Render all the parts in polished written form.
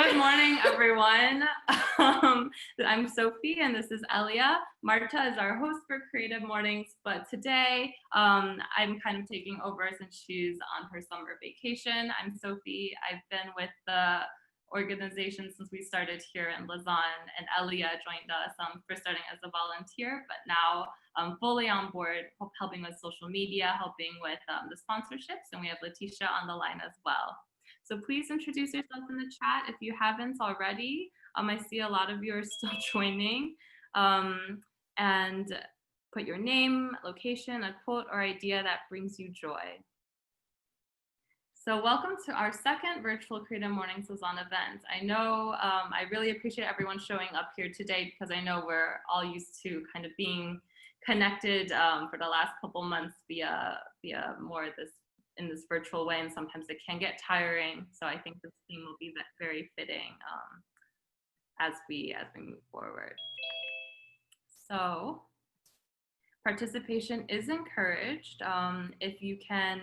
Good morning, everyone. I'm Sophie, and this is Elia. Marta is our host for Creative Mornings, but today I'm kind of taking over since she's on her summer vacation. I'm Sophie. I've been with the organization since we started here in Lausanne, and Elia joined us for starting as a volunteer, but now fully on board, helping with social media, helping with the sponsorships, and we have Letitia on the line as well. So please introduce yourself in the chat if you haven't already. I see a lot of you are still joining. And put your name, location, a quote or idea that brings you joy. So welcome to our second virtual Creative Mornings Lausanne event. I know I really appreciate everyone showing up here today because I know we're all used to kind of being connected for the last couple months via more in this virtual way, and sometimes it can get tiring. So I think this theme will be very fitting as we move forward. So participation is encouraged. If you can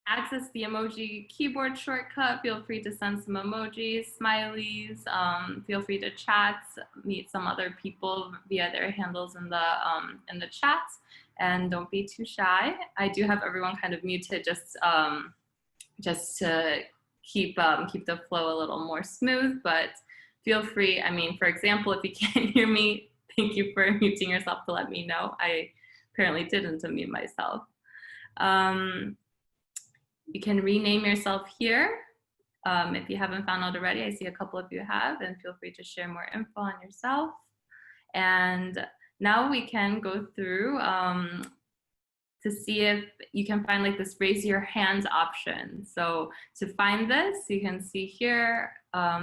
access the emoji keyboard shortcut, feel free to send some emojis, smileys, feel free to chat, meet some other people via their handles in the chat, and don't be too shy. I do have everyone kind of muted just to keep the flow a little more smooth, but feel free. I mean, for example, if you can't hear me, thank you for muting yourself to let me know. I apparently didn't unmute myself. You can rename yourself here if you haven't found out already. I see a couple of you have, and feel free to share more info on yourself. And now we can go through to see if you can find like this raise your hand option. So to find this, you can see here,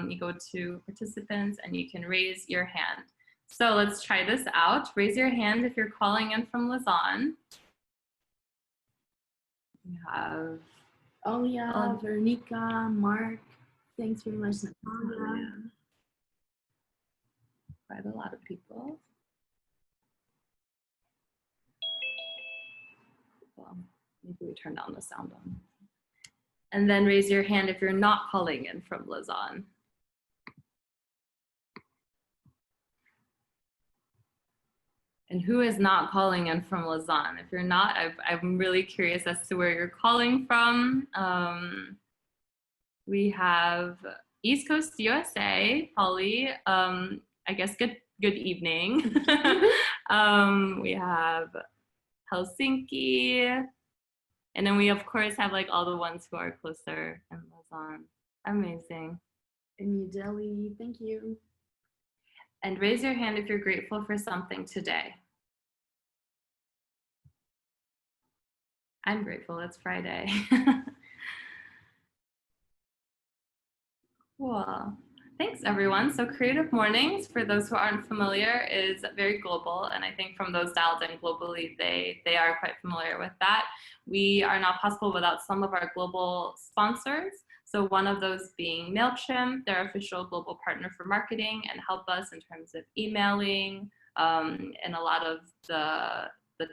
you go to participants and you can raise your hand. So let's try this out. Raise your hand if you're calling in from Lausanne. We have Anja, Veronica, Mark, thanks very much, Natalia. Quite a lot of people. Well, maybe we turn down the sound on. And then raise your hand if you're not calling in from Lausanne. And who is not calling in from Lausanne? If you're not, I'm really curious as to where you're calling from. We have East Coast USA, Polly. I guess good evening. We have Helsinki, and then we of course have like all the ones who are closer in Lausanne. Amazing. In New Delhi, thank you. And raise your hand if you're grateful for something today. I'm grateful it's Friday. Cool. Thanks, everyone. So Creative Mornings, for those who aren't familiar, is very global. And I think from those dialed in globally, they are quite familiar with that. We are not possible without some of our global sponsors. So one of those being Mailchimp, their official global partner for marketing, and help us in terms of emailing and a lot of the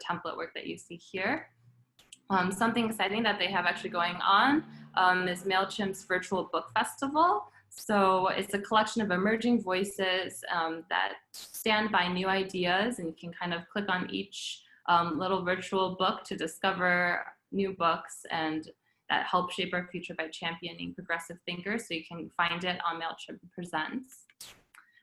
template work that you see here. Something exciting that they have actually going on is Mailchimp's virtual book festival. So it's a collection of emerging voices that stand by new ideas, and you can kind of click on each little virtual book to discover new books and that help shape our future by championing progressive thinkers. So you can find it on Mailchimp Presents.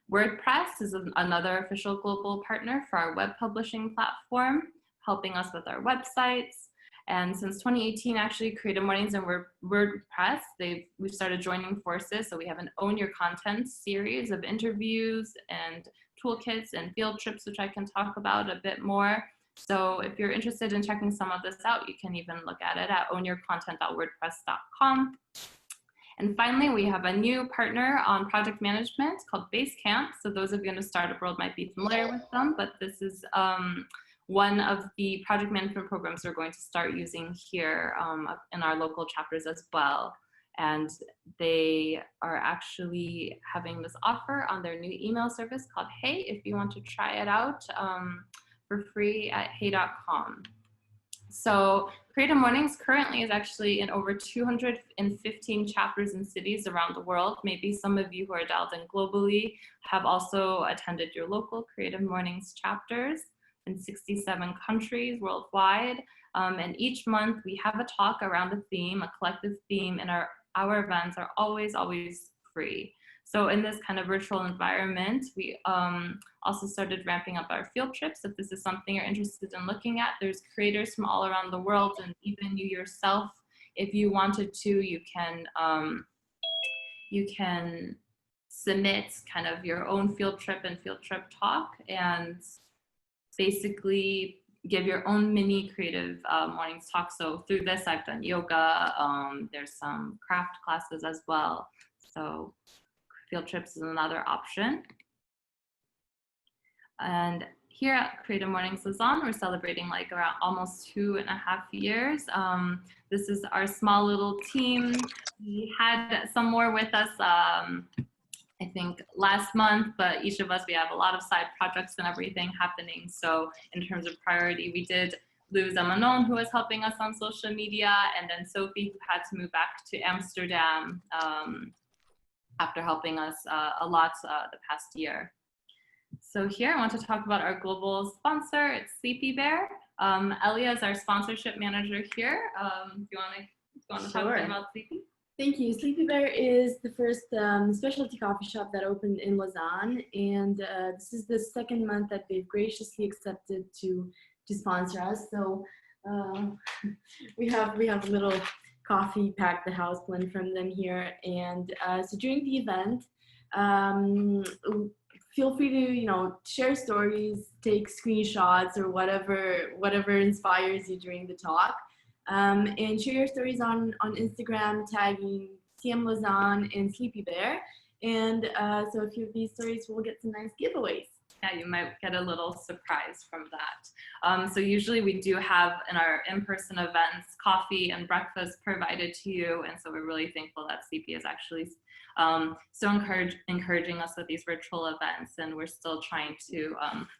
WordPress is another official global partner for our web publishing platform, helping us with our websites. And since 2018, actually, Creative Mornings and WordPress, we've started joining forces. So we have an Own Your Content series of interviews and toolkits and field trips, which I can talk about a bit more. So if you're interested in checking some of this out, you can even look at it at ownyourcontent.wordpress.com. And finally, we have a new partner on project management called Basecamp. So those of you in the startup world might be familiar with them, but this is one of the project management programs we're going to start using here in our local chapters as well. And they are actually having this offer on their new email service called Hey, if you want to try it out for free at hey.com. So Creative Mornings currently is actually in over 215 chapters in cities around the world. Maybe some of you who are dialed in globally have also attended your local Creative Mornings chapters in 67 countries worldwide. And each month we have a talk around a theme, a collective theme, and our events are always free. So in this kind of virtual environment, we also started ramping up our field trips. If this is something you're interested in looking at, there's creators from all around the world, and even you yourself, if you wanted to, you can submit kind of your own field trip and field trip talk, and basically give your own mini creative mornings talk. So through this, I've done yoga. There's some craft classes as well. So field trips is another option. And here at Creative Mornings Lausanne, we're celebrating like around almost 2.5 years. This is our small little team. We had some more with us, I think last month, but each of us, we have a lot of side projects and everything happening. So in terms of priority, we did lose Manon, who was helping us on social media, and then Sophie, who had to move back to Amsterdam after helping us a lot the past year. So here I want to talk about our global sponsor. It's Sleepy Bear. Elia is our sponsorship manager here. Do you want to talk a bit about Sleepy? Thank you. Sleepy Bear is the first specialty coffee shop that opened in Lausanne, and this is the second month that they've graciously accepted to sponsor us. So we have a little coffee pack the house blend from them here, and so during the event, feel free to share stories, take screenshots, or whatever inspires you during the talk. And share your stories on Instagram, tagging CM Lausanne and Sleepy Bear. And so a few of these stories will get some nice giveaways. Yeah, you might get a little surprise from that. So usually we do have in our in-person events coffee and breakfast provided to you, and so we're really thankful that Sleepy is actually so encouraging us with these virtual events, and we're still trying to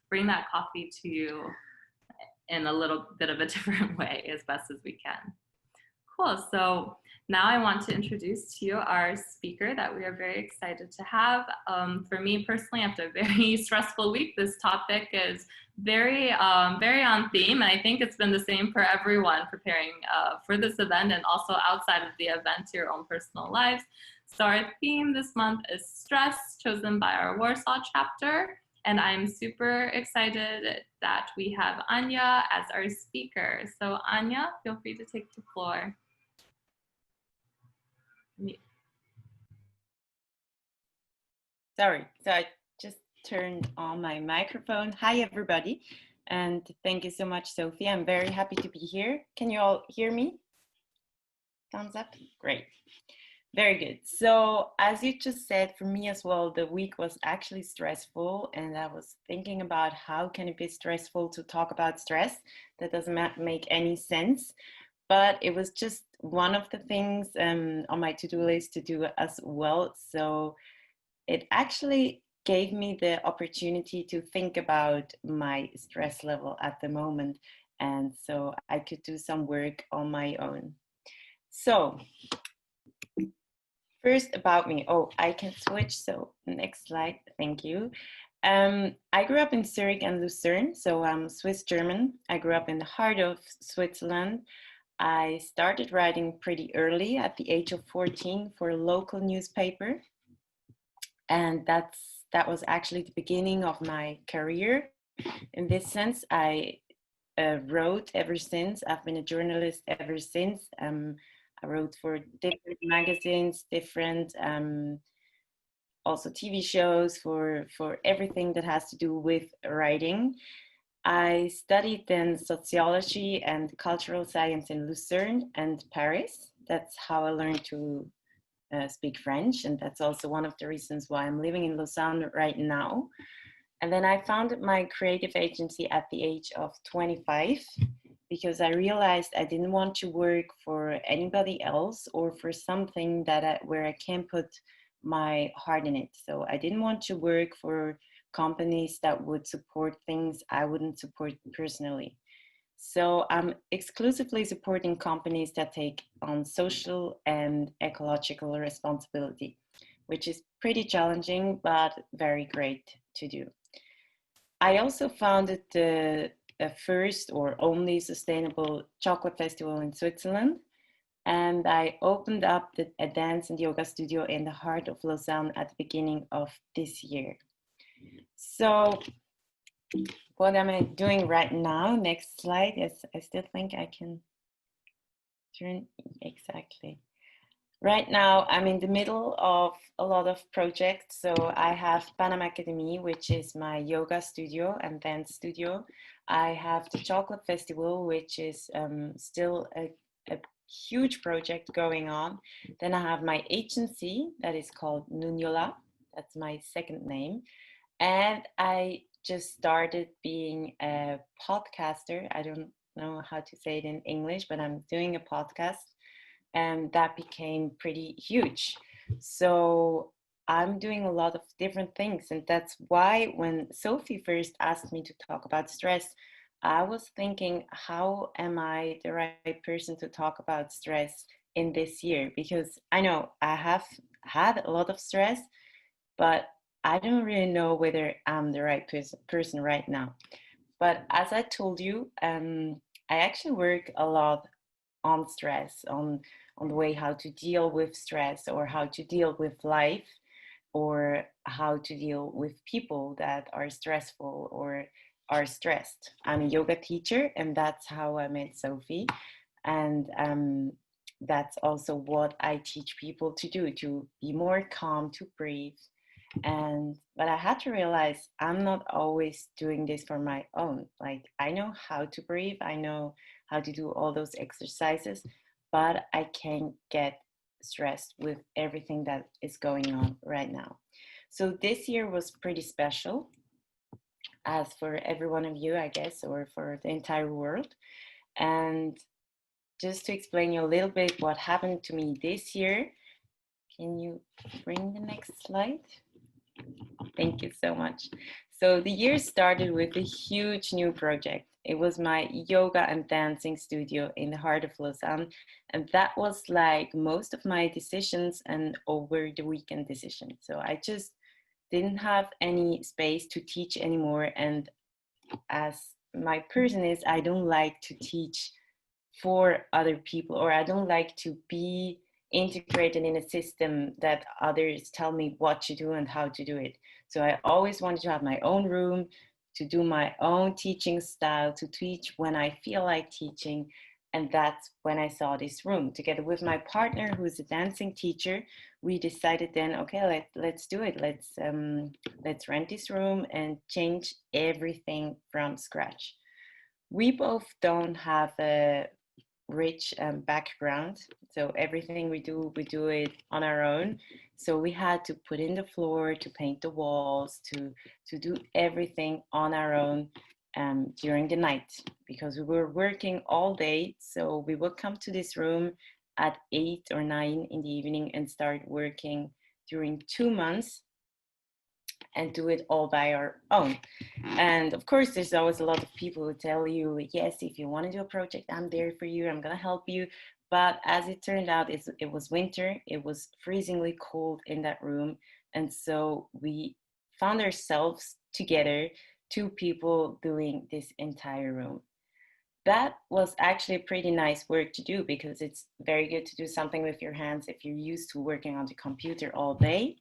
bring that coffee to you in a little bit of a different way as best as we can. Cool. So now I want to introduce to you our speaker that we are very excited to have. For me personally, after a very stressful week, this topic is very on theme, and I think it's been the same for everyone preparing for this event and also outside of the event to your own personal lives. So our theme this month is stress, chosen by our Warsaw chapter. And I'm super excited that we have Anja as our speaker. So Anja, feel free to take the floor. Sorry, so I just turned on my microphone. Hi, everybody. And thank you so much, Sophie. I'm very happy to be here. Can you all hear me? Thumbs up? Great. Very good. So as you just said, for me as well, the week was actually stressful, and I was thinking about how can it be stressful to talk about stress? That doesn't make any sense, but it was just one of the things on my to-do list to do as well. So it actually gave me the opportunity to think about my stress level at the moment, and so I could do some work on my own. So first about me. Oh, I can switch. So next slide. Thank you. I grew up in Zurich and Lucerne, so I'm Swiss German. I grew up in the heart of Switzerland. I started writing pretty early at the age of 14 for a local newspaper. And that was actually the beginning of my career. In this sense, I wrote ever since. I've been a journalist ever since. I wrote for different magazines, different also TV shows, for everything that has to do with writing. I studied then sociology and cultural science in Lucerne and Paris. That's how I learned to speak French, and that's also one of the reasons why I'm living in Lausanne right now. And then I founded my creative agency at the age of 25, because I realized I didn't want to work for anybody else or for something where I can't put my heart in it. So I didn't want to work for companies that would support things I wouldn't support personally. So I'm exclusively supporting companies that take on social and ecological responsibility, which is pretty challenging, but very great to do. I also founded the first or only sustainable chocolate festival in Switzerland. And I opened up a dance and yoga studio in the heart of Lausanne at the beginning of this year. So what am I doing right now? Next slide. Yes, I still think I can turn exactly. Right now, I'm in the middle of a lot of projects. So I have Panama Academy, which is my yoga studio and dance studio. I have the Chocolate Festival, which is still a huge project going on. Then I have my agency that is called Nuniola. That's my second name. And I just started being a podcaster. I don't know how to say it in English, but I'm doing a podcast. And that became pretty huge. So I'm doing a lot of different things. And that's why when Sophie first asked me to talk about stress, I was thinking, how am I the right person to talk about stress in this year? Because I know I have had a lot of stress, but I don't really know whether I'm the right person right now. But as I told you, I actually work a lot on stress, on the way how to deal with stress or how to deal with life or how to deal with people that are stressful or are stressed. I'm a yoga teacher, and that's how I met Sophie. And that's also what I teach people to do, to be more calm, to breathe. But I had to realize I'm not always doing this for my own. Like, I know how to breathe, I know how to do all those exercises, but I can't get stressed with everything that is going on right now. So this year was pretty special, as for every one of you, I guess, or for the entire world. And just to explain you a little bit what happened to me this year, can you bring the next slide? Thank you so much. So the year started with a huge new project. It was my yoga and dancing studio in the heart of Lausanne. And that was like most of my decisions and over the weekend decisions. So I just didn't have any space to teach anymore. And as my person is, I don't like to teach for other people, or I don't like to be integrated in a system that others tell me what to do and how to do it. So I always wanted to have my own room, to do my own teaching style, to teach when I feel like teaching. And that's when I saw this room. Together with my partner, who's a dancing teacher, we decided then, okay, let's do it. Let's rent this room and change everything from scratch. We both don't have a rich background, so everything we do it on our own. So we had to put in the floor, to paint the walls, to do everything on our own during the night, because we were working all day. So we would come to this room at 8 or 9 in the evening and start working during 2 months and do it all by our own. And of course, there's always a lot of people who tell you, yes, if you want to do a project, I'm there for you, I'm going to help you. But as it turned out, it was winter, it was freezingly cold in that room. And so we found ourselves together, 2 people doing this entire room. That was actually pretty nice work to do, because it's very good to do something with your hands if you're used to working on the computer all day.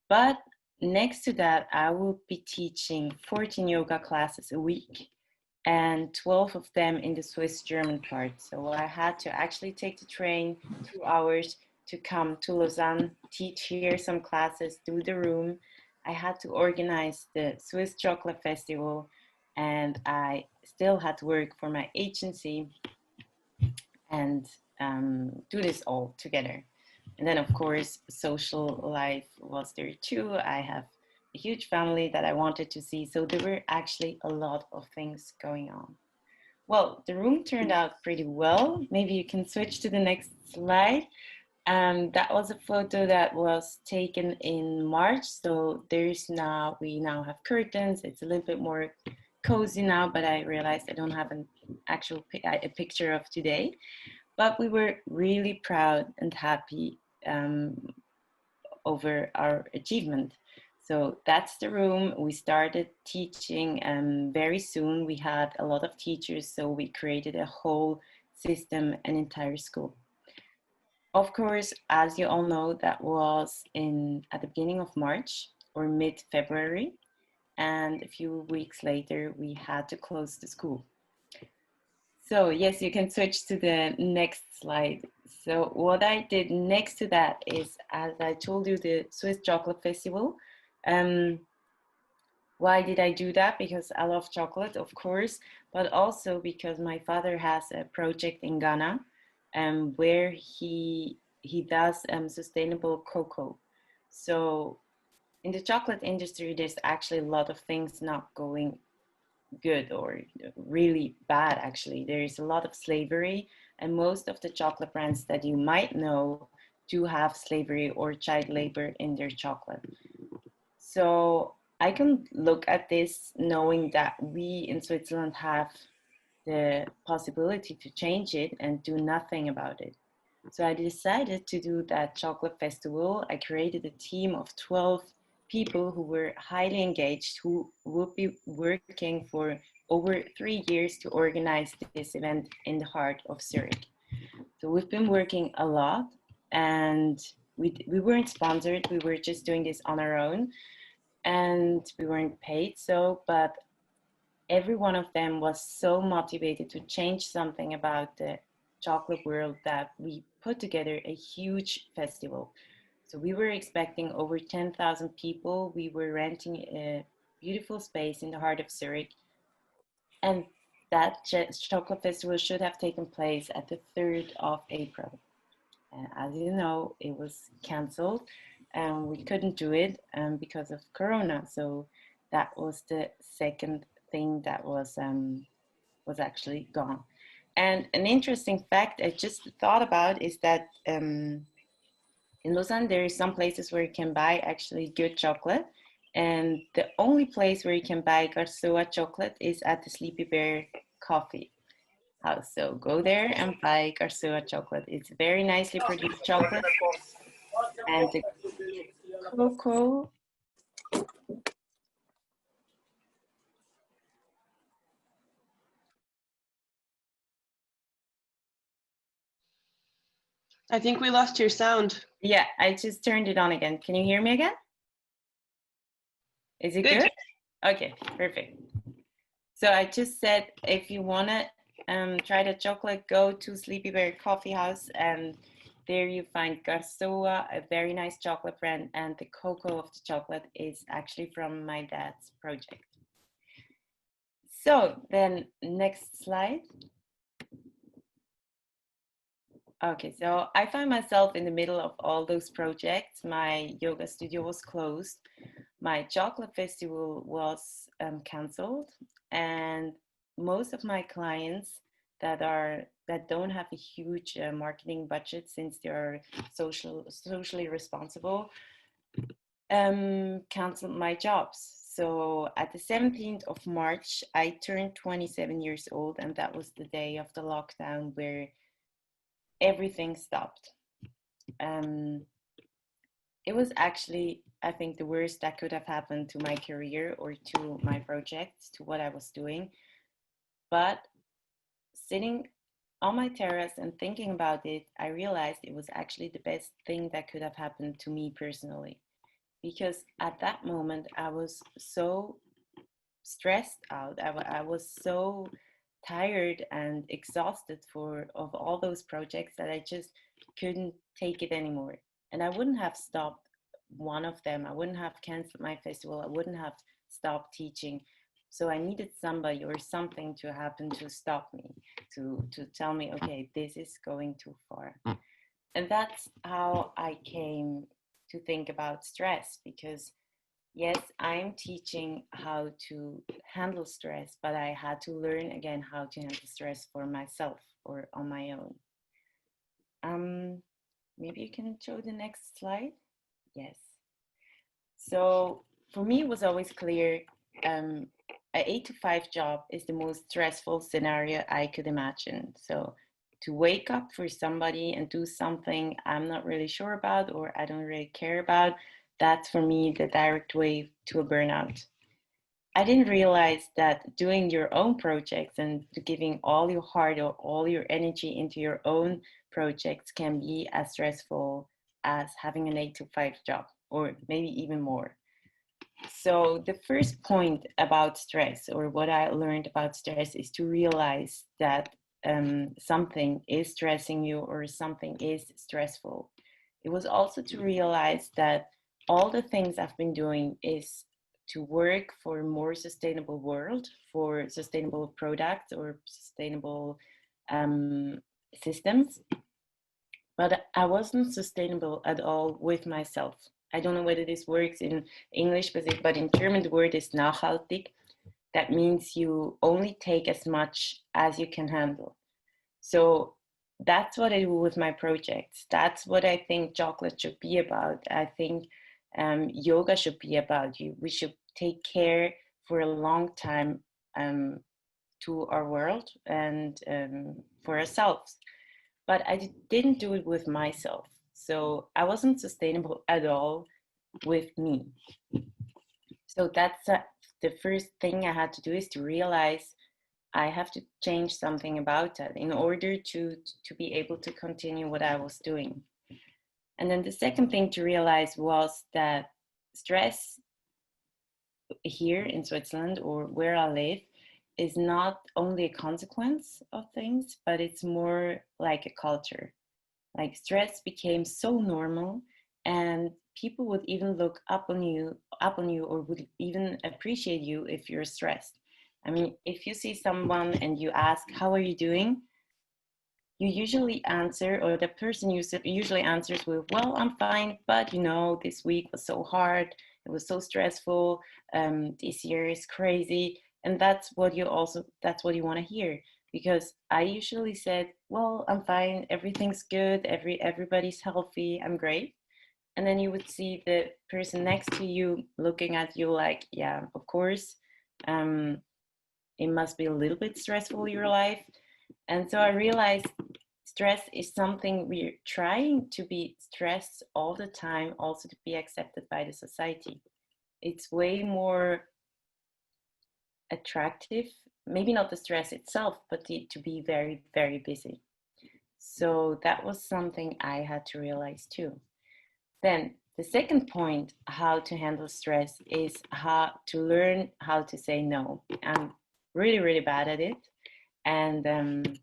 But next to that, I will be teaching 14 yoga classes a week, and 12 of them in the Swiss German part. So I had to actually take the train 2 hours to come to Lausanne, teach here some classes, do the room. I had to organize the Swiss Chocolate Festival, and I still had to work for my agency and do this all together. And then, of course, social life was there too. I have a huge family that I wanted to see. So there were actually a lot of things going on. Well, the room turned out pretty well. Maybe you can switch to the next slide. That was a photo that was taken in March. So we now have curtains. It's a little bit more cozy now, but I realized I don't have an actual a picture of today. But we were really proud and happy over our achievement. So that's the room. We started teaching very soon. We had a lot of teachers, so we created a whole system, an entire school. Of course, as you all know, that was at the beginning of March or mid-February, and a few weeks later, we had to close the school. So yes, you can switch to the next slide. So what I did next to that is, as I told you, the Swiss Chocolate Festival. Why did I do that? Because I love chocolate, of course, but also because my father has a project in Ghana where he does sustainable cocoa. So in the chocolate industry, there's actually a lot of things not going good or really bad. Actually, there is a lot of slavery, and most of the chocolate brands that you might know do have slavery or child labor in their chocolate. So I can look at this knowing that we in Switzerland have the possibility to change it and do nothing about it. So I decided to do that chocolate festival. I created a team of 12 people who were highly engaged, who would be working for over 3 years to organize this event in the heart of Zurich. So we've been working a lot, and we weren't sponsored. We were just doing this on our own, and we weren't paid. So, but every one of them was so motivated to change something about the chocolate world that we put together a huge festival. So we were expecting over 10,000 people. We were renting a beautiful space in the heart of Zurich. And that chocolate festival should have taken place at the 3rd of April. And as you know, it was canceled and we couldn't do it because of Corona. So that was the second thing that was actually gone. And an interesting fact I just thought about is that in Lausanne, there is some places where you can buy actually good chocolate. And the only place where you can buy Garsoa chocolate is at the Sleepy Bear coffee house. So go there and buy Garsoa chocolate. It's very nicely produced chocolate. And the cocoa. I think we lost your sound. Yeah, I just turned it on again. Can you hear me again? Is it good? Okay, perfect. So I just said, if you want to try the chocolate, go to Sleepy Bear Coffee House, and there you find Garsoa, a very nice chocolate brand, and the cocoa of the chocolate is actually from my dad's project. So then next slide. Okay, so I find myself in the middle of all those projects. My yoga studio was closed. My chocolate festival was canceled, and most of my clients that don't have a huge marketing budget, since they are socially responsible, canceled my jobs. So at the 17th of March, I turned 27 years old, and that was the day of the lockdown where everything stopped. It was actually, I think, the worst that could have happened to my career or to my projects, to what I was doing. But sitting on my terrace and thinking about it, I realized it was actually the best thing that could have happened to me personally. Because at that moment, I was so stressed out. I was so tired and exhausted of all those projects that I just couldn't take it anymore. And I wouldn't have stopped one of them. I wouldn't have canceled my festival. I wouldn't have stopped teaching. So I needed somebody or something to happen to stop me, to tell me, okay, this is going too far. And that's how I came to think about stress, because yes, I'm teaching how to handle stress, but I had to learn again how to handle stress for myself or on my own. Maybe you can show the next slide. Yes. So for me, it was always clear an 8 to 5 job is the most stressful scenario I could imagine. So to wake up for somebody and do something I'm not really sure about or I don't really care about, that's for me the direct way to a burnout. I didn't realize that doing your own projects and giving all your heart or all your energy into your own projects can be as stressful as having an 8 to 5 job, or maybe even more. So the first point about stress, or what I learned about stress, is to realize that something is stressing you or something is stressful. It was also to realize that all the things I've been doing is to work for a more sustainable world, for sustainable products or sustainable systems. But I wasn't sustainable at all with myself. I don't know whether this works in English, but in German the word is nachhaltig. That means you only take as much as you can handle. So that's what I do with my projects. That's what I think chocolate should be about. I think yoga should be about. We should take care for a long time to our world and for ourselves. But I didn't do it with myself. So I wasn't sustainable at all with me. So that's the first thing I had to do, is to realize I have to change something about that in order to be able to continue what I was doing. And then the second thing to realize was that stress here in Switzerland, or where I live, is not only a consequence of things, but it's more like a culture. Like stress became so normal, and people would even look up on you, or would even appreciate you if you're stressed. I mean, if you see someone and you ask, "How are you doing?" you usually answer, or the person usually answers with, "Well, I'm fine, but this week was so hard. It was so stressful. This year is crazy." And that's what you want to hear. Because I usually said, "Well, I'm fine. Everything's good. Everybody's healthy. I'm great." And then you would see the person next to you looking at you like, "Yeah, of course. It must be a little bit stressful, your life." And so I realized stress is something we're trying to be stressed all the time, also to be accepted by the society. It's way more attractive, maybe not the stress itself, but to be very, very busy. So that was something I had to realize too. Then the second point, how to handle stress, is how to learn how to say no. I'm really, really bad at it. And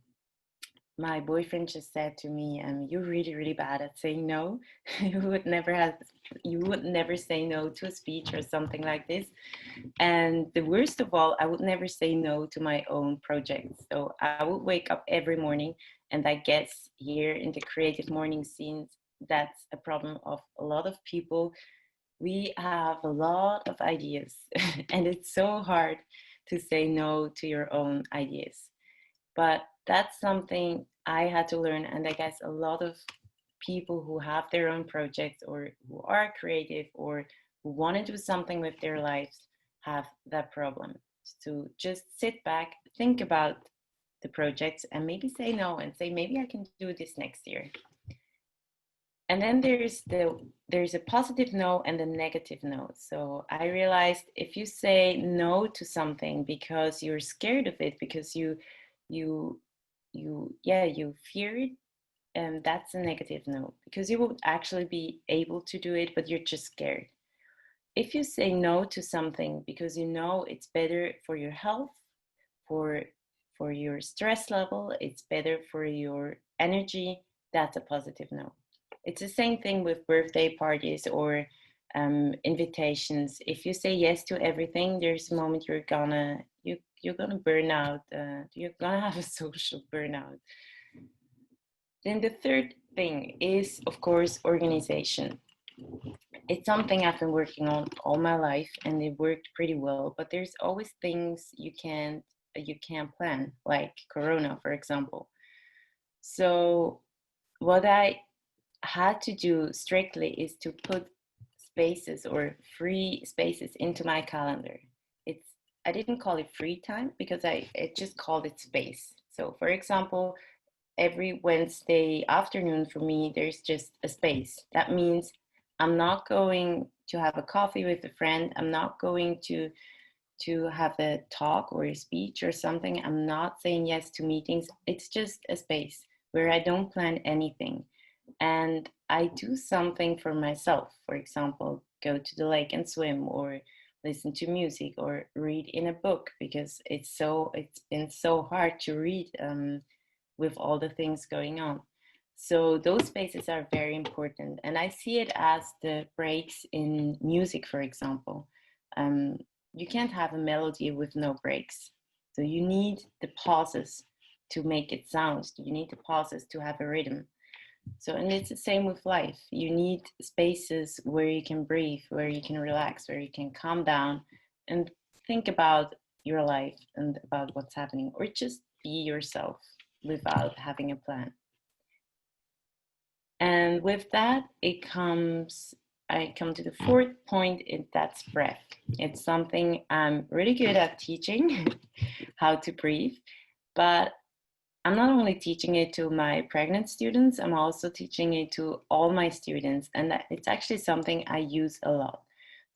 my boyfriend just said to me, "You're really, really bad at saying no. you would never say no to a speech or something like this." And the worst of all, I would never say no to my own projects. So I would wake up every morning, and I guess here in the creative morning scenes, that's a problem of a lot of people. We have a lot of ideas, and it's so hard to say no to your own ideas. But that's something I had to learn, and I guess a lot of people who have their own projects, or who are creative, or who want to do something with their lives, have that problem. To just sit back, think about the projects, and maybe say no, and say, "Maybe I can do this next year." And then there's a positive no and a negative no. So I realized, if you say no to something because you're scared of it, because you fear it, and that's a negative no, because you would actually be able to do it, but you're just scared. If you say no to something because it's better for your health, for your stress level, it's better for your energy, that's a positive no. It's the same thing with birthday parties or invitations. If you say yes to everything, there's a moment you're gonna burn out. You're gonna have a social burnout. Then the third thing is, of course, organization. It's something I've been working on all my life, and it worked pretty well. But there's always things you can't plan, like Corona, for example. So what I had to do strictly is to put spaces or free spaces into my calendar. It's I didn't call it free time because I just called it space. So for example, every Wednesday afternoon for me, there's just a space. That means I'm not going to have a coffee with a friend. I'm not going to have a talk or a speech or something. I'm not saying yes to meetings. It's just a space where I don't plan anything. And I do something for myself. For example, go to the lake and swim, or listen to music, or read in a book, because it's been so hard to read with all the things going on. So those spaces are very important. And I see it as the breaks in music, for example. You can't have a melody with no breaks. So you need the pauses to make it sound. You need the pauses to have a rhythm. So, and it's the same with life. You need spaces where you can breathe, where you can relax, where you can calm down and think about your life and about what's happening, or just be yourself without having a plan. And with that, I come to the fourth point, and that's breath. It's something I'm really good at teaching, how to breathe, but I'm not only teaching it to my pregnant students, I'm also teaching it to all my students, and it's actually something I use a lot.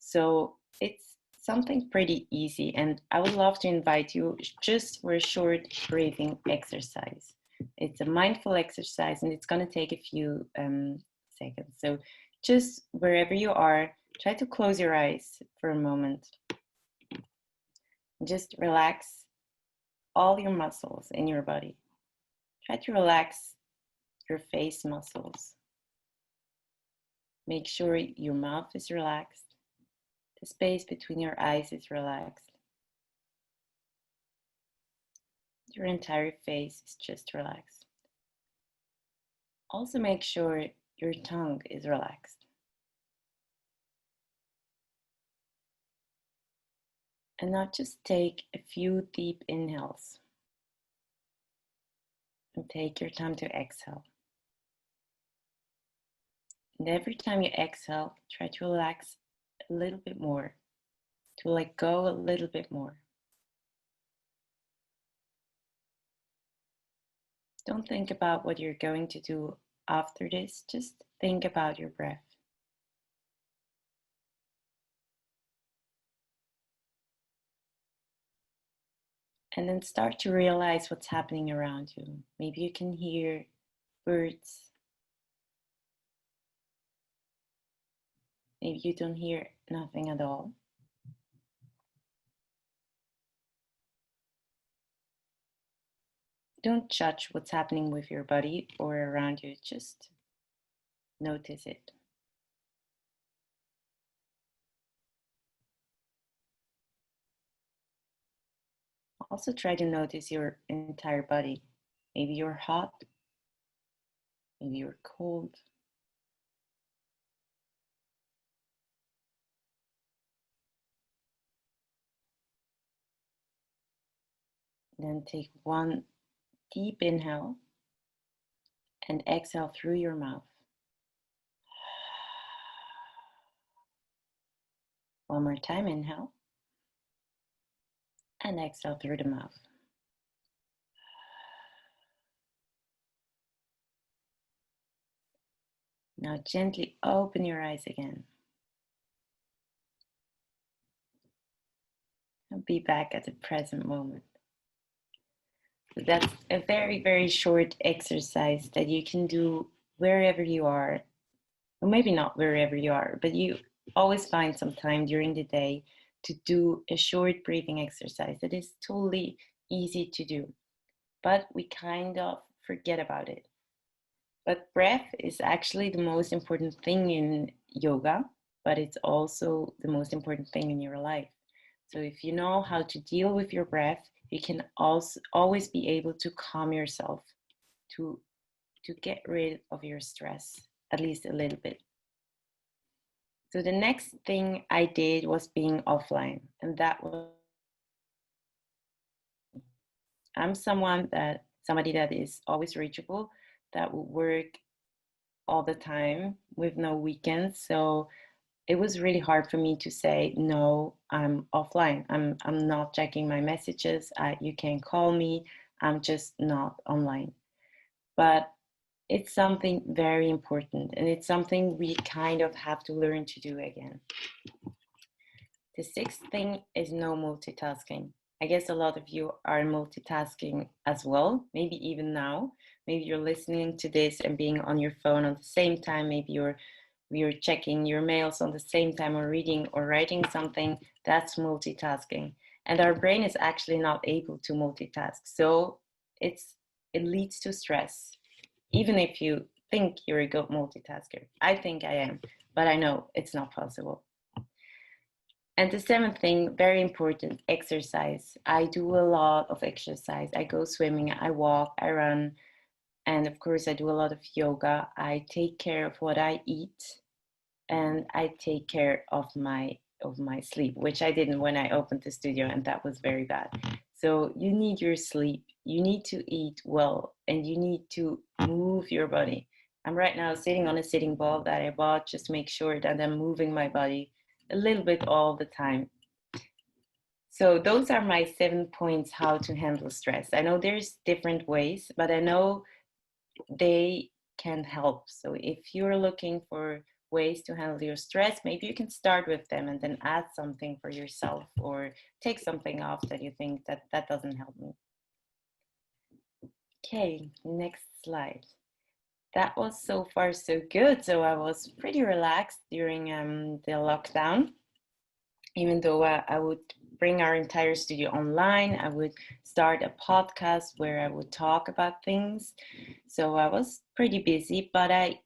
So it's something pretty easy, and I would love to invite you just for a short breathing exercise. It's a mindful exercise, and it's going to take a few seconds. So just wherever you are, try to close your eyes for a moment. Just relax all your muscles in your body. Try to relax your face muscles. Make sure your mouth is relaxed. The space between your eyes is relaxed. Your entire face is just relaxed. Also make sure your tongue is relaxed. And now just take a few deep inhales. And take your time to exhale. And every time you exhale, try to relax a little bit more, to let go a little bit more. Don't think about what you're going to do after this, just think about your breath. And then start to realize what's happening around you. Maybe you can hear birds. Maybe you don't hear nothing at all. Don't judge what's happening with your body or around you, just notice it. Also try to notice your entire body. Maybe you're hot, maybe you're cold. Then take one deep inhale and exhale through your mouth. One more time, inhale and exhale through the mouth. Now gently open your eyes again. And be back at the present moment. So that's a very, very short exercise that you can do wherever you are. Or maybe not wherever you are, but you always find some time during the day to do a short breathing exercise that is totally easy to do. But we kind of forget about it. But breath is actually the most important thing in yoga, but it's also the most important thing in your life. So if you know how to deal with your breath, you can also always be able to calm yourself, to get rid of your stress, at least a little bit. So the next thing I did was being offline, and that was, I'm somebody that is always reachable, that will work all the time with no weekends. So it was really hard for me to say, no, I'm offline. I'm not checking my messages. You can call me. I'm just not online. But it's something very important, and it's something we kind of have to learn to do again. The sixth thing is no multitasking. I guess a lot of you are multitasking as well, maybe even now. Maybe you're listening to this and being on your phone at the same time. Maybe you're checking your mails on the same time, or reading or writing something. That's multitasking. And our brain is actually not able to multitask. So it leads to stress, even if you think you're a good multitasker. I think I am, but I know it's not possible. And the seventh thing, very important, exercise. I do a lot of exercise. I go swimming, I walk, I run, and of course I do a lot of yoga. I take care of what I eat, and I take care of my sleep, which I didn't when I opened the studio, and that was very bad. So you need your sleep, you need to eat well, and you need to move your body. I'm right now sitting on a sitting ball that I bought just to make sure that I'm moving my body a little bit all the time. So those are my 7 points how to handle stress. I know there's different ways, but I know they can help. So if you're looking for ways to handle your stress, maybe you can start with them and then add something for yourself, or take something off that you think that doesn't help me. Okay, next slide. That was so far so good. So I was pretty relaxed during the lockdown. Even though I would bring our entire studio online, I would start a podcast where I would talk about things. So I was pretty busy, but I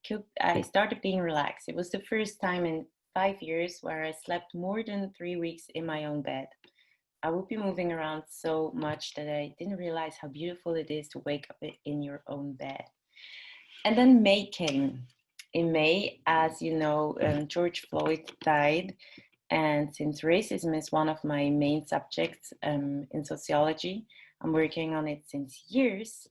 started being relaxed. It was the first time in 5 years where I slept more than 3 weeks in my own bed. I would be moving around so much that I didn't realize how beautiful it is to wake up in your own bed. And then May came. In May, as you know, George Floyd died. And since racism is one of my main subjects in sociology, I'm working on it since years.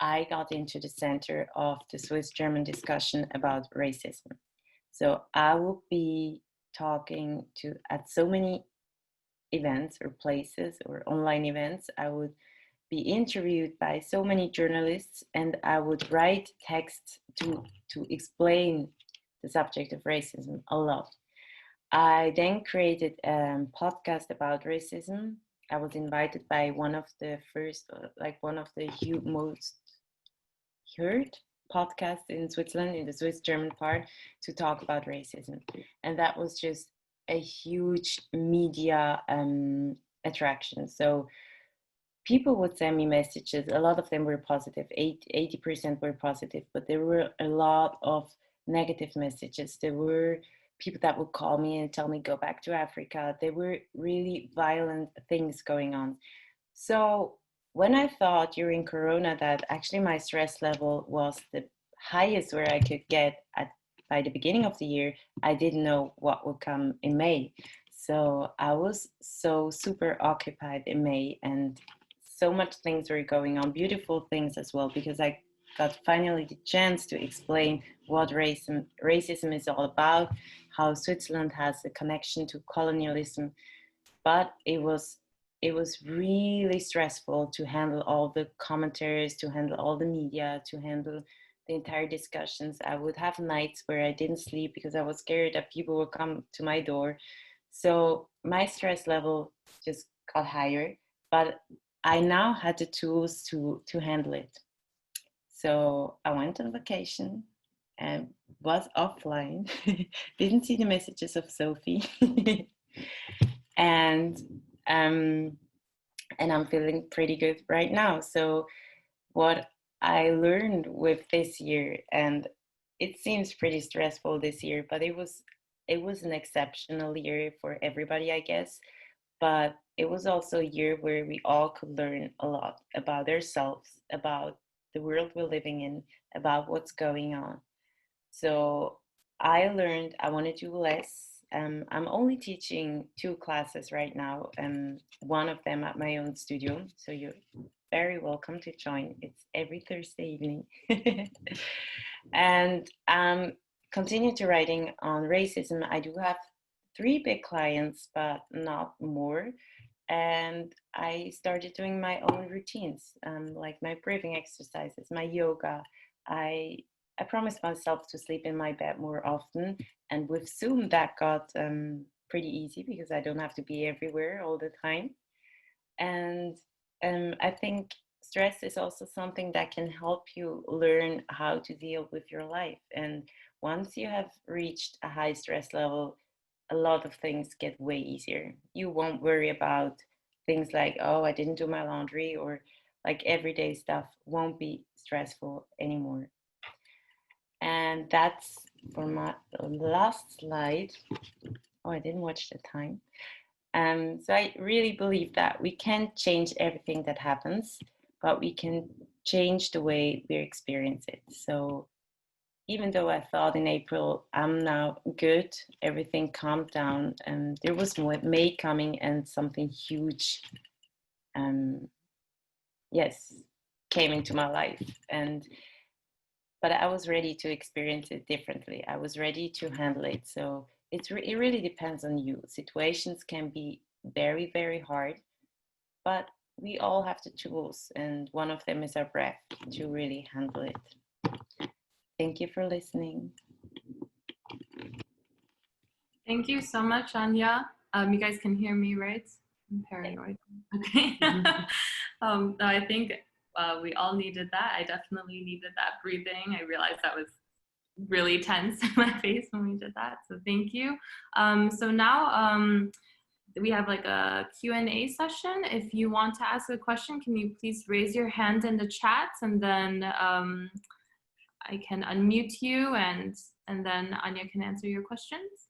I got into the center of the Swiss-German discussion about racism. So I will be talking at so many events or places or online events. I would be interviewed by so many journalists, and I would write texts to explain the subject of racism a lot. I then created a podcast about racism. I was invited by one of the most heard podcasts in Switzerland, in the Swiss German part, to talk about racism. And that was just a huge media attraction. So people would send me messages. A lot of them were positive. 80% were positive, but there were a lot of negative messages. There were people that would call me and tell me, go back to Africa. There were really violent things going on. So when I thought during Corona that actually my stress level was the highest where I could get by the beginning of the year, I didn't know what would come in May. So I was so super occupied in May, and so much things were going on, beautiful things as well, because I got finally the chance to explain what racism is all about, how Switzerland has a connection to colonialism. But it was really stressful to handle all the commentaries, to handle all the media, to handle the entire discussions. I would have nights where I didn't sleep because I was scared that people would come to my door. So my stress level just got higher, but I now had the tools to handle it. So I went on vacation and was offline, didn't see the messages of Sophie. and I'm feeling pretty good right now. So what I learned with this year, and it seems pretty stressful this year, but it was an exceptional year for everybody, I guess. But it was also a year where we all could learn a lot about ourselves, about the world we're living in, about what's going on. So I learned I want to do less. I'm only teaching 2 classes right now, one of them at my own studio. So you're very welcome to join. It's every Thursday evening. And continue to writing on racism. I do have 3 big clients, but not more. And I started doing my own routines, like my breathing exercises, my yoga. I I promised myself to sleep in my bed more often, and with Zoom that got pretty easy because I don't have to be everywhere all the time. And I think stress is also something that can help you learn how to deal with your life. And once you have reached a high stress level, a lot of things get way easier. You won't worry about things like, oh, I didn't do my laundry, or like everyday stuff won't be stressful anymore. And that's for my last slide. Oh, I didn't watch the time. So I really believe that we can't change everything that happens, but we can change the way we experience it. So even though I thought in April, I'm now good, everything calmed down, and there was May coming and something huge, yes, came into my life. But I was ready to experience it differently. I was ready to handle it. So it really depends on you. Situations can be very, very hard, but we all have the tools, and one of them is our breath to really handle it. Thank you for listening. Thank you so much, Anja. You guys can hear me, right? I'm paranoid. Okay. I think we all needed that. I definitely needed that breathing. I realized that was really tense in my face when we did that. So thank you. So now we have like a Q&A session. If you want to ask a question, can you please raise your hand in the chat, and then I can unmute you, and then Anja can answer your questions.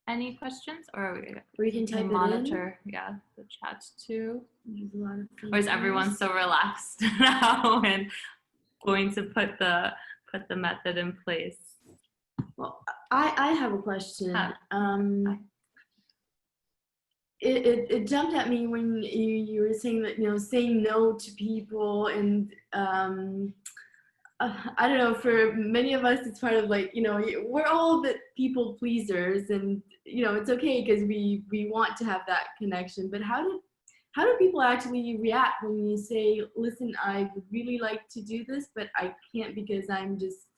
Any questions? Or we can type monitor, yeah, the chat too. There's a lot of Or is everyone so relaxed now and going to put the method in place? Well, I have a question. It jumped at me when you were saying that, saying no to people, and I don't know, for many of us, it's part of like, we're all the people pleasers, and, it's okay because we want to have that connection. But how do people actually react when you say, listen, I would really like to do this, but I can't because I'm just,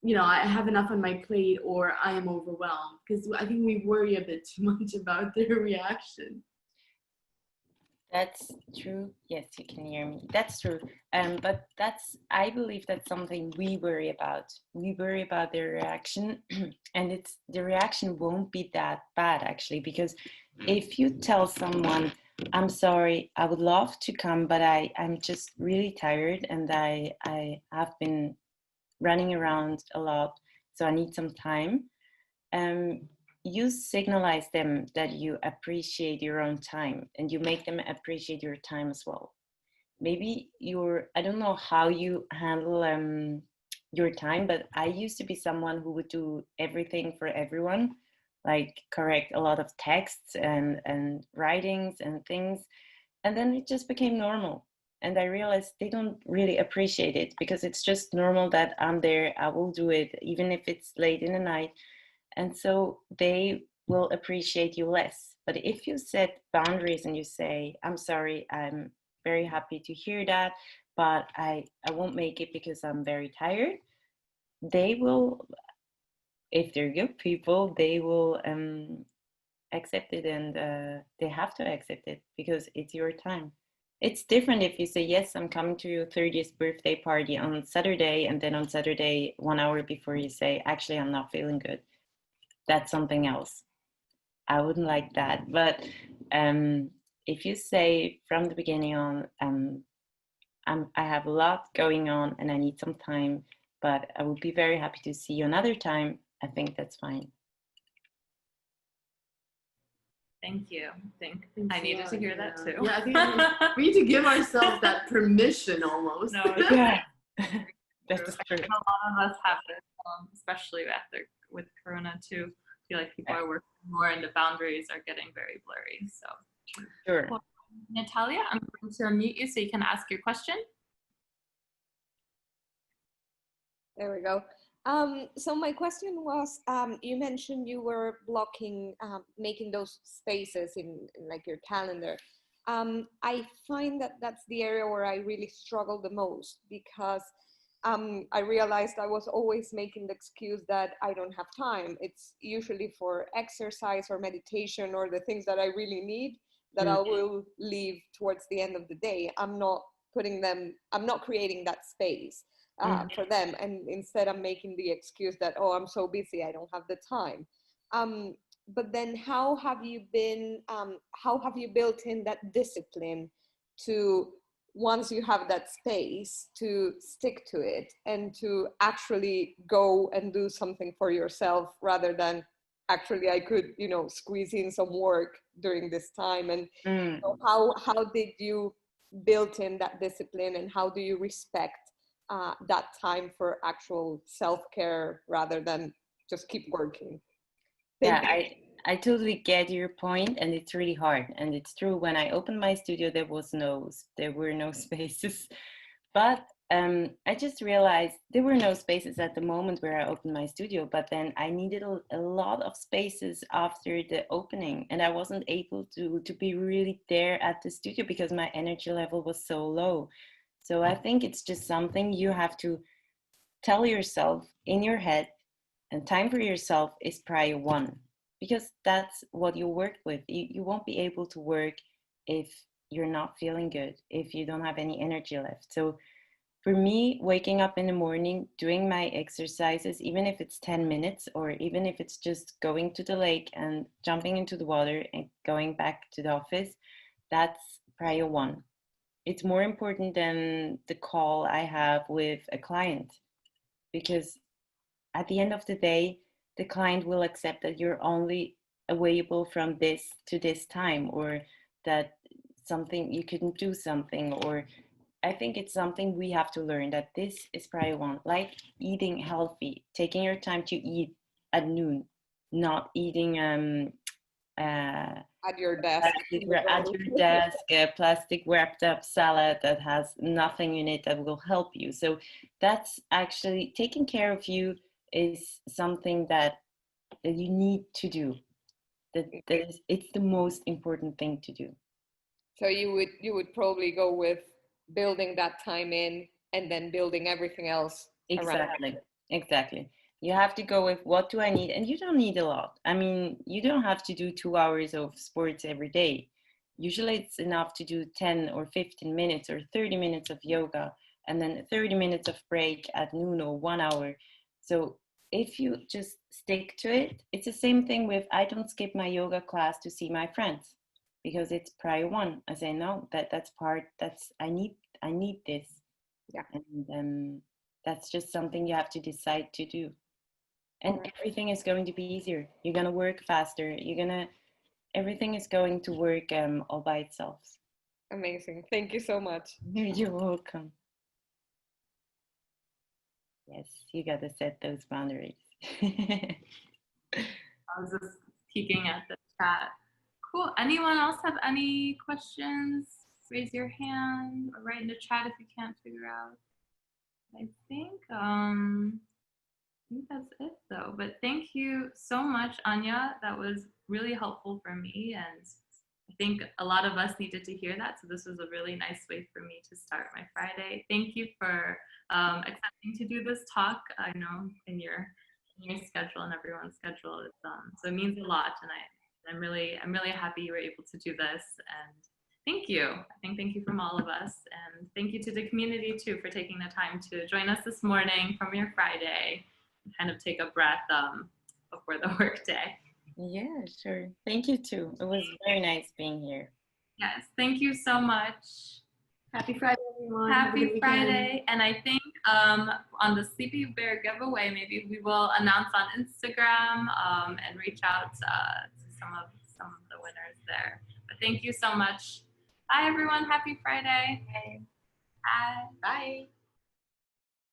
I have enough on my plate, or I am overwhelmed? Because I think we worry a bit too much about their reaction. That's true. Yes, you can hear me. That's true. But I believe that's something we worry about. We worry about their reaction, and the reaction won't be that bad actually, because if you tell someone, I'm sorry, I would love to come, but I'm just really tired, and I have been running around a lot, so I need some time. You signalize them that you appreciate your own time, and you make them appreciate your time as well. Maybe I don't know how you handle your time, but I used to be someone who would do everything for everyone, like correct a lot of texts and writings and things. And then it just became normal. And I realized they don't really appreciate it, because it's just normal that I'm there, I will do it, even if it's late in the night. And so they will appreciate you less. But if you set boundaries and you say, I'm sorry, I'm very happy to hear that, but I won't make it because I'm very tired, they will, if they're good people, they will accept it, and they have to accept it because it's your time. It's different if you say, yes, I'm coming to your 30th birthday party on Saturday, and then on Saturday, 1 hour before, you say, actually, I'm not feeling good. That's something else. I wouldn't like that. But if you say from the beginning on, I have a lot going on and I need some time, but I would be very happy to see you another time, I think that's fine. Thank you. I needed to hear that too. Yeah, I think we need to give ourselves that permission almost. No, yeah. That's true. A lot of us have this, especially with Corona too. I feel like people are working more, and the boundaries are getting very blurry. So, sure. Well, Natalia, I'm going to unmute you so you can ask your question. There we go. So my question was, you mentioned you were blocking, making those spaces in like your calendar. I find that that's the area where I really struggle the most because I realized I was always making the excuse that I don't have time. It's usually for exercise or meditation or the things that I really need that I will leave towards the end of the day. I'm not creating that space for them. And instead I'm making the excuse that, oh, I'm so busy, I don't have the time. But then how have you built in that discipline to, once you have that space, to stick to it and to actually go and do something for yourself rather than actually I could, squeeze in some work during this time? And so how did you build in that discipline, and how do you respect that time for actual self-care rather than just keep working? Yeah, I totally get your point, and it's really hard. And it's true, when I opened my studio, there were no spaces. But I just realized there were no spaces at the moment where I opened my studio, but then I needed a lot of spaces after the opening, and I wasn't able to be really there at the studio because my energy level was so low. So I think it's just something you have to tell yourself in your head, and time for yourself is prior one, because that's what you work with. You won't be able to work if you're not feeling good, if you don't have any energy left. So for me, waking up in the morning, doing my exercises, even if it's 10 minutes or even if it's just going to the lake and jumping into the water and going back to the office, that's prior one. It's more important than the call I have with a client, because at the end of the day, the client will accept that you're only available from this to this time, or that something you couldn't do something. Or I think it's something we have to learn, that this is prior one, like eating healthy, taking your time to eat at noon, not eating At your desk. a plastic wrapped up salad that has nothing in it that will help you. So that's actually, taking care of you is something that you need to do. It's the most important thing to do. So you would probably go with building that time in and then building everything else around. Exactly. You have to go with, what do I need? And you don't need a lot. I mean, you don't have to do 2 hours of sports every day. Usually it's enough to do 10 or 15 minutes or 30 minutes of yoga, and then 30 minutes of break at noon, or 1 hour. So if you just stick to it, it's the same thing with, I don't skip my yoga class to see my friends, because it's prior one. I say, no, I need this. Yeah. And that's just something you have to decide to do. And everything is going to be easier. You're going to work faster. Everything is going to work all by itself. Amazing. Thank you so much. You're welcome. Yes, you got to set those boundaries. I was just peeking at the chat. Cool. Anyone else have any questions? Raise your hand or write in the chat if you can't figure out. I think that's it though. But thank you so much, Anja. That was really helpful for me, and I think a lot of us needed to hear that. So this was a really nice way for me to start my Friday. Thank you for accepting to do this talk. I know in your schedule and everyone's schedule, so it means a lot, and I'm really happy you were able to do this. And thank you. Thank you from all of us, and thank you to the community too for taking the time to join us this morning from your Friday and kind of take a breath before the workday. Yeah, sure. Thank you too. It was very nice being here. Yes, thank you so much. Happy Friday, everyone. Happy Friday. And I think on the Sleepy Bear giveaway, maybe we will announce on Instagram and reach out to some of the winners there. But thank you so much. Bye, everyone. Happy Friday. Bye. Bye. Bye.